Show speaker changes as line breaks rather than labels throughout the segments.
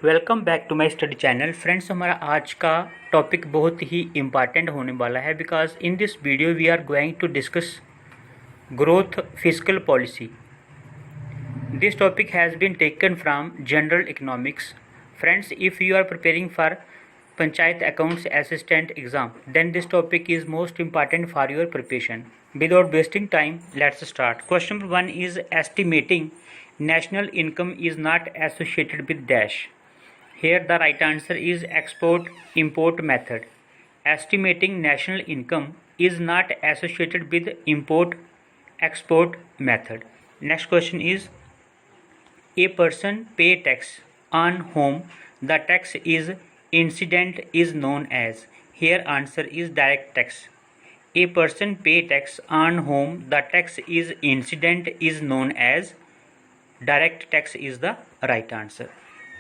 Welcome back to my study channel. Friends, हमारा आज का टॉपिक बहुत ही इम्पॉर्टेंट होने वाला है because in this video we are going to discuss growth fiscal policy. This topic has been taken from general economics. Friends, if you are preparing for panchayat accounts assistant exam then this topic is most important for your preparation. Without wasting time, let's start. Question number 1 is estimating national income is not associated with dash. Here the right answer is export-import method. Estimating national income is not associated with import-export method. Next question is a person pay tax on whom the tax is incident is known as. Here answer is direct tax. A person pay tax on whom the tax is incident is known as. Direct tax is the right answer.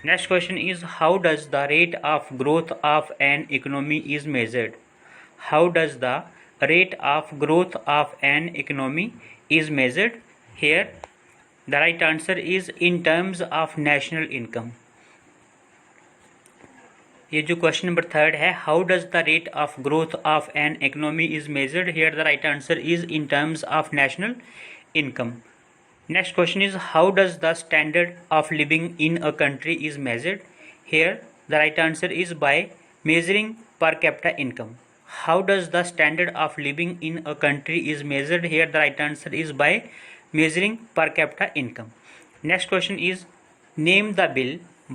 Next question is how does the rate of growth of an economy is measured? How does the rate of growth of an economy is measured? Here the right answer is in terms of national income. ये जो question number 3 है, how does the rate of growth of an economy is measured? Here the right answer is in terms of national income. Next question is how does the standard of living in a country is measured? Here the right answer is by measuring per capita income. How does the standard of living in a country is measured? Here the right answer is by measuring per capita income. Next question is name the bill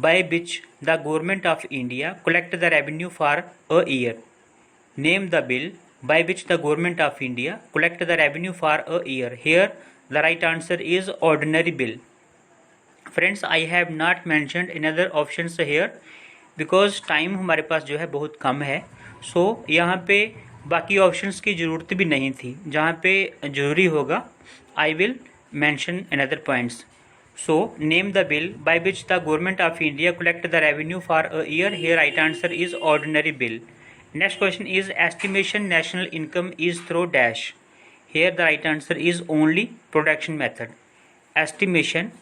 by which the government of India collect the revenue for a year. Name the bill by which the government of India collect the revenue for a year. Here the right answer is ordinary bill. Friends, I have not mentioned another options here because time हमारे पास जो है बहुत कम है. सो यहाँ पे बाकी options की ज़रूरत भी नहीं थी. जहाँ पे ज़रूरी होगा I will mention another points. So name the bill by which the government of India collect the revenue for a year. Here right answer is ordinary bill. Next question is estimation national income is through dash. Here the right answer is only production method. Estimation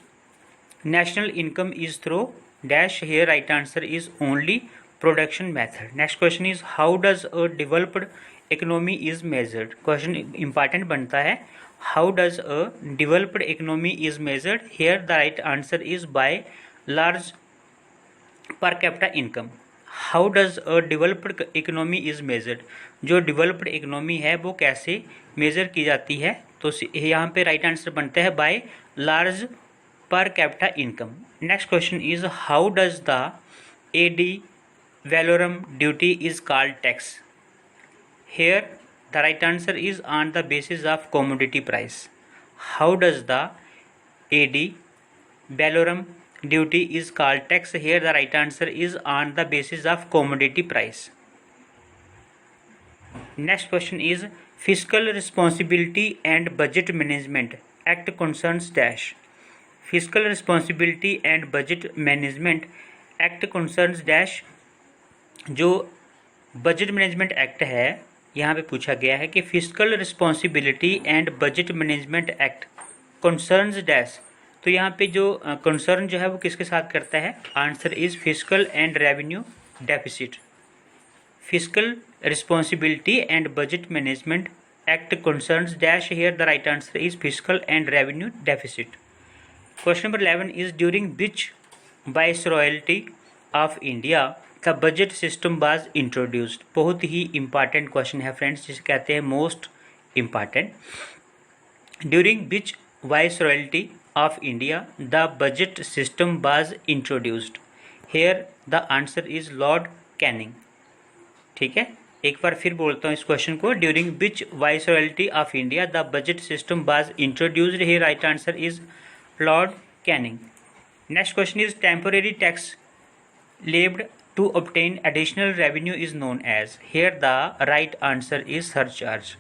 national income is through dash. Here right answer is only production method. Next question is how does a developed economy is measured? Question important बनता है. How does a developed economy is measured? Here the right answer is by large per capita income. How does a developed economy is measured? जो developed economy है वो कैसे measure की जाती है? तो यहाँ पे राइट आंसर बनता है by large per capita income. Next question is how does the ad valorem duty is called tax? Here the right answer is on the basis of commodity price. How does the ad valorem duty is called tax? Here the right answer is on the basis of commodity price. Next question is Fiscal Responsibility and Budget Management Act concerns dash. Fiscal Responsibility and Budget Management Act concerns dash. जो budget management act है यहाँ पे पूछा गया है कि physical responsibility and budget management act concerns dash. तो यहाँ पे जो कंसर्न जो है वो किसके साथ करता है? Answer is physical and revenue deficit. Fiscal Responsibility and Budget Management Act concerns dash. Here the right answer is fiscal and revenue deficit. Question number 11 is during which viceroyalty of India the budget system was introduced? बहुत ही important question है friends, जिसे कहते हैं most important. During which viceroyalty of India the budget system was introduced? Here the answer is Lord Canning. ठीक है, एक बार फिर बोलता हूँ इस क्वेश्चन को. During which viceroyalty of India the budget system was introduced? Here right answer is Lord Canning. Next question is temporary tax levied to obtain additional revenue is known as? Here the right answer is surcharge.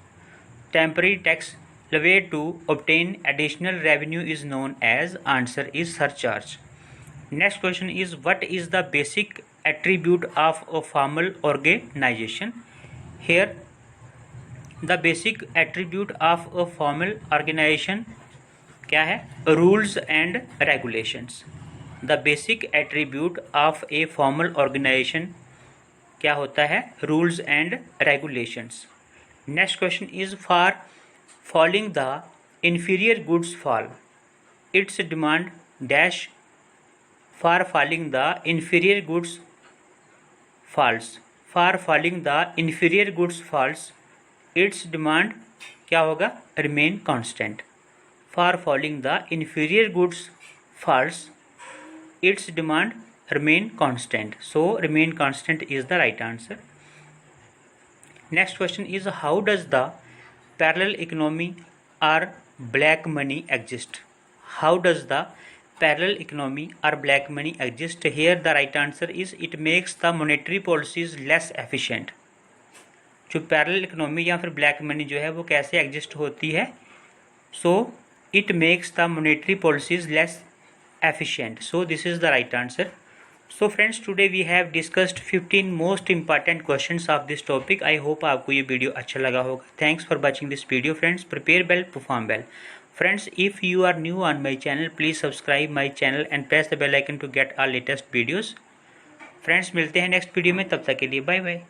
Temporary tax levied to obtain additional revenue is known as. Answer is surcharge. Next question is what is the basic attribute of a formal organization? Here the basic attribute of a formal organization क्या है? Rules and regulations. The basic attribute of a formal organisation क्या होता है? Rules and regulations. Next question is for falling the inferior goods fall, its demand dash. For falling the inferior goods falls, for falling the inferior goods falls, its demand क्या होगा? remain constant. For falling the inferior goods falls, its demand remain constant. So remain constant is the right answer. Next question is how does the parallel economy or black money exist? How does the parallel economy or black money exist? Here the right answer is it makes the monetary policies less efficient. जो parallel economy या फिर black money जो है वो कैसे exist होती है? So it makes the monetary policies less efficient. So this is the right answer. So friends, today we have discussed 15 most important questions of this topic. I hope आपको ये video अच्छा लगा होगा. Thanks for watching this video friends. Prepare well, perform well. Friends, if you are new on my channel, please subscribe my channel and press the bell icon to get our latest videos. Friends, मिलते हैं next video में, तब तक के लिए bye bye.